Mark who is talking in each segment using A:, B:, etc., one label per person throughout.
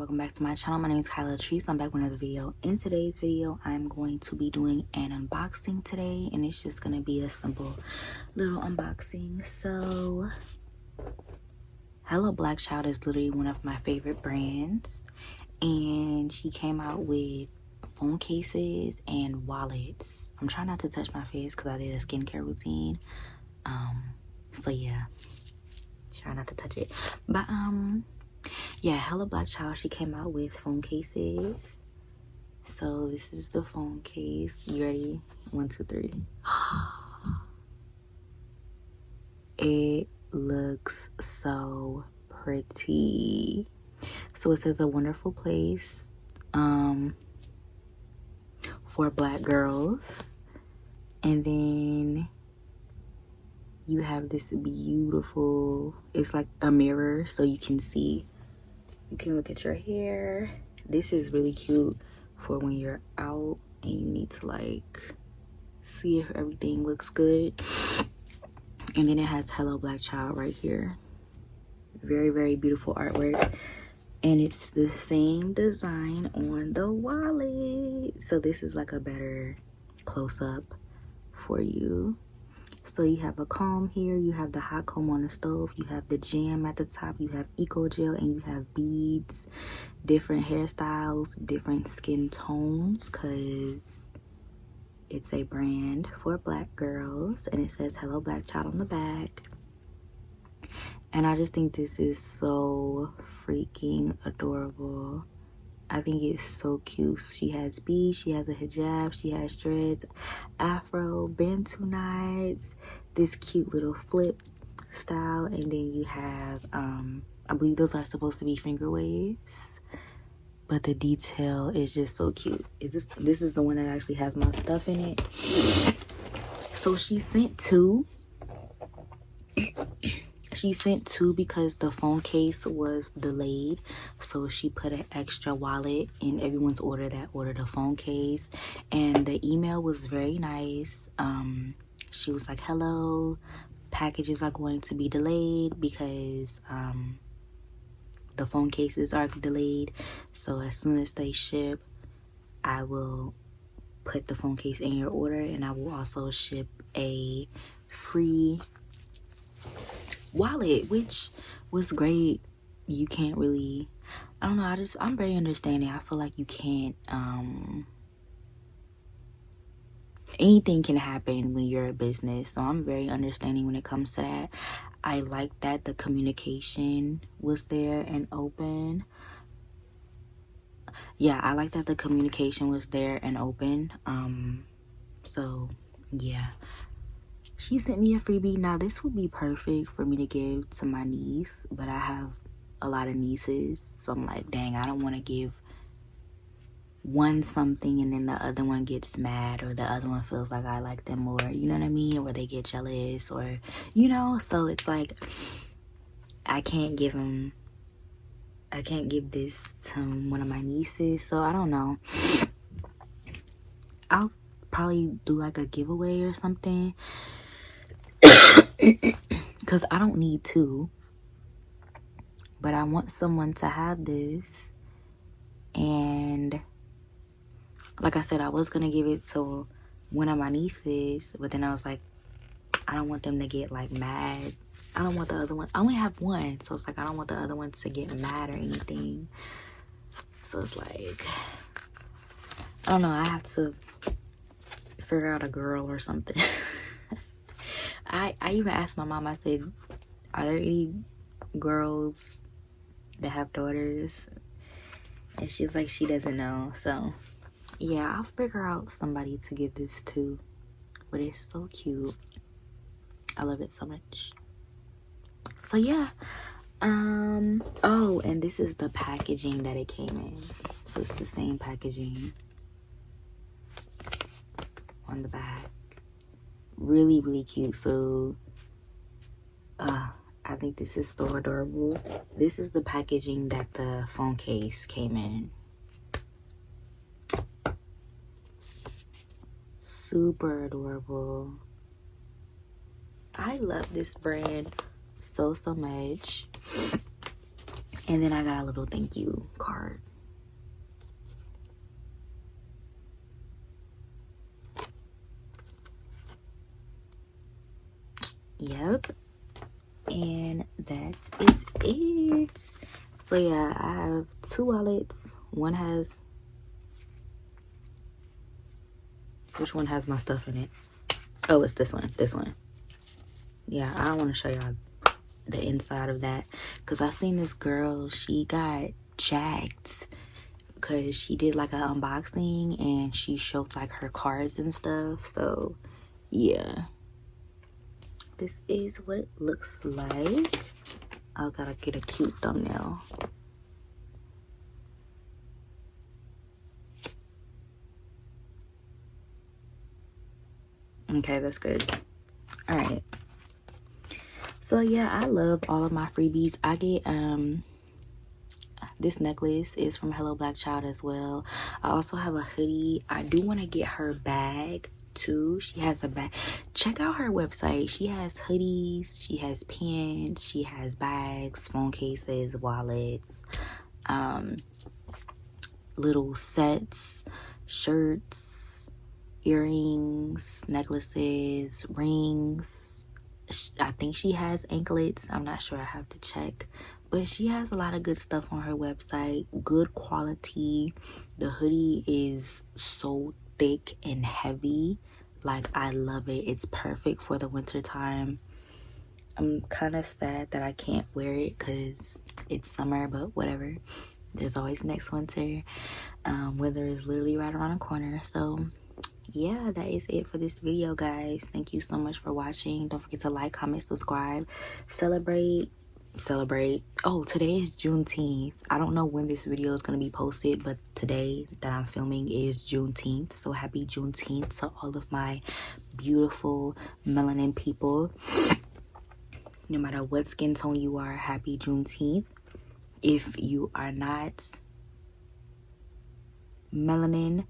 A: welcome back to my channel. My name is Kyla Treese. I'm back with another video. In today's video, I'm going to be doing an unboxing today, and it's just gonna be a simple little unboxing. So Hello Black Child is literally one of my favorite brands, and she came out with phone cases and wallets. I'm trying not to touch my face because I did a skincare routine. So yeah, try not to touch it. But yeah, Hello Black Child, she came out with phone cases. So this is the phone case. You ready? 1, 2, 3. It looks so pretty. So it says a wonderful place for Black girls. And then you have this beautiful, it's like a mirror so you can see. You can look at your hair. This is really cute for when you're out and you need to like see if everything looks good. And then it has Hello Black Child right here. Very, very beautiful artwork. And it's the same design on the wallet. So this is like a better close-up for you. So you have a comb here, you have the hot comb on the stove, you have the jam at the top, you have eco gel, and you have beads, different hairstyles, different skin tones, because it's a brand for Black girls. And it says Hello Black Child on the back. And I just think this is so freaking adorable. I think it's so cute. She has beads, she has a hijab, she has dreads, afro, bantu knots, this cute little flip style, and then you have I believe those are supposed to be finger waves, but the detail is just so cute. This is the one that actually has my stuff in it. So she sent two. She sent two because the phone case was delayed. So she put an extra wallet in everyone's order that ordered a phone case. And the email was very nice. She was like, hello, packages are going to be delayed because the phone cases are delayed. So as soon as they ship, I will put the phone case in your order, and I will also ship a free wallet, which was great. You can't really, I don't know, I'm very understanding. I feel like you can't anything can happen when you're a business, so I'm very understanding when it comes to that. I like that the communication was there and open. Yeah, I like that the communication was there and open. So yeah, she sent me a freebie. Now this would be perfect for me to give to my niece, but I have a lot of nieces, so I'm like, dang, I don't want to give one something and then the other one gets mad, or the other one feels like I like them more, you know what I mean, or they get jealous, or you know. So it's like I can't give this to one of my nieces, so I don't know. I'll probably do like a giveaway or something, because I don't need two, but I want someone to have this. And like I said, I was gonna give it to one of my nieces, but then I was like, I don't want them to get like mad. I don't want the other one, I only have one, so it's like I don't want the other one to get mad or anything. So it's like, I don't know, I have to figure out a girl or something. I even asked my mom, I said, are there any girls that have daughters? And she's like, she doesn't know. So yeah, I'll figure out somebody to give this to. But it's so cute. I love it so much. So yeah. Oh, and this is the packaging that it came in. So it's the same packaging on the back. Really, really cute. So I think this is so adorable. This is the packaging that the phone case came in. Super adorable. I love this brand so much. And then I got a little thank you card. Yep. And that is it. So yeah, I have 2 wallets. One has, which one has my stuff in it? Oh, it's this one. This one. Yeah, I don't want to show y'all the inside of that, because I seen this girl, she got jacked because she did like an unboxing and she showed like her cards and stuff. So yeah, this is what it looks like. I gotta get a cute thumbnail. Okay, that's good. All right. So yeah, I love all of my freebies. I get this necklace is from Hello Black Child as well. I also have a hoodie. I do want to get her bag too. She has a bag. Check out her website. She has hoodies, she has pins, she has bags, phone cases, wallets, little sets, shirts, earrings, necklaces, rings. I think she has anklets. I'm not sure, I have to check. But she has a lot of good stuff on her website. Good quality. The hoodie is so thick and heavy. Like, I love it. It's perfect for the winter time. I'm kind of sad that I can't wear it because it's summer, but whatever. There's always next winter. Winter is literally right around the corner. So yeah, that is it for this video, guys. Thank you so much for watching. Don't forget to like, comment, subscribe, celebrate. Oh, today is Juneteenth. I don't know when this video is going to be posted, but today that I'm filming is Juneteenth. So happy Juneteenth to all of my beautiful melanin people. No matter what skin tone you are, happy Juneteenth. If you are not melanin,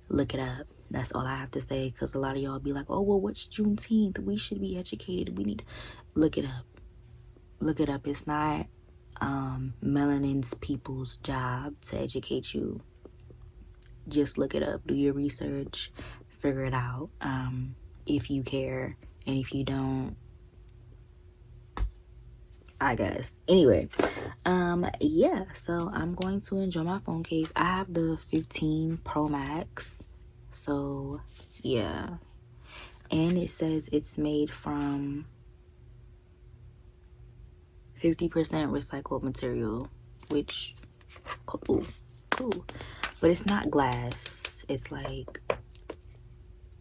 A: look it up. That's all I have to say, because a lot of y'all be like, oh, well, what's Juneteenth? We should be educated. We need to look it up. Look it up. It's not melanin's people's job to educate you. Just look it up. Do your research. Figure it out. If you care. And if you don't, I guess. Anyway, yeah, so I'm going to enjoy my phone case. I have the 15 Pro Max. So, yeah. And it says it's made from 50% recycled material, which cool. But it's not glass. It's like,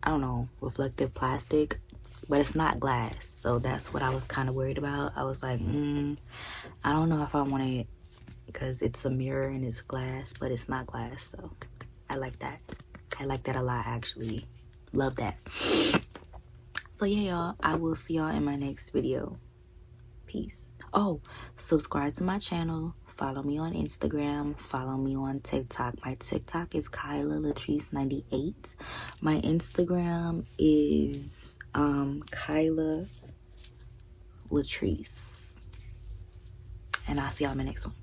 A: I don't know, reflective plastic, but it's not glass. So that's what I was kind of worried about. I was like, I don't know if I want it, because it's a mirror and it's glass, but it's not glass. So I like that. I like that a lot, actually. Love that. So yeah, y'all, I will see y'all in my next video. Peace. Oh, subscribe to my channel. Follow me on Instagram. Follow me on TikTok. My TikTok is Kyla Latrice98. My Instagram is Kyla Latrice. And I'll see y'all in my next one.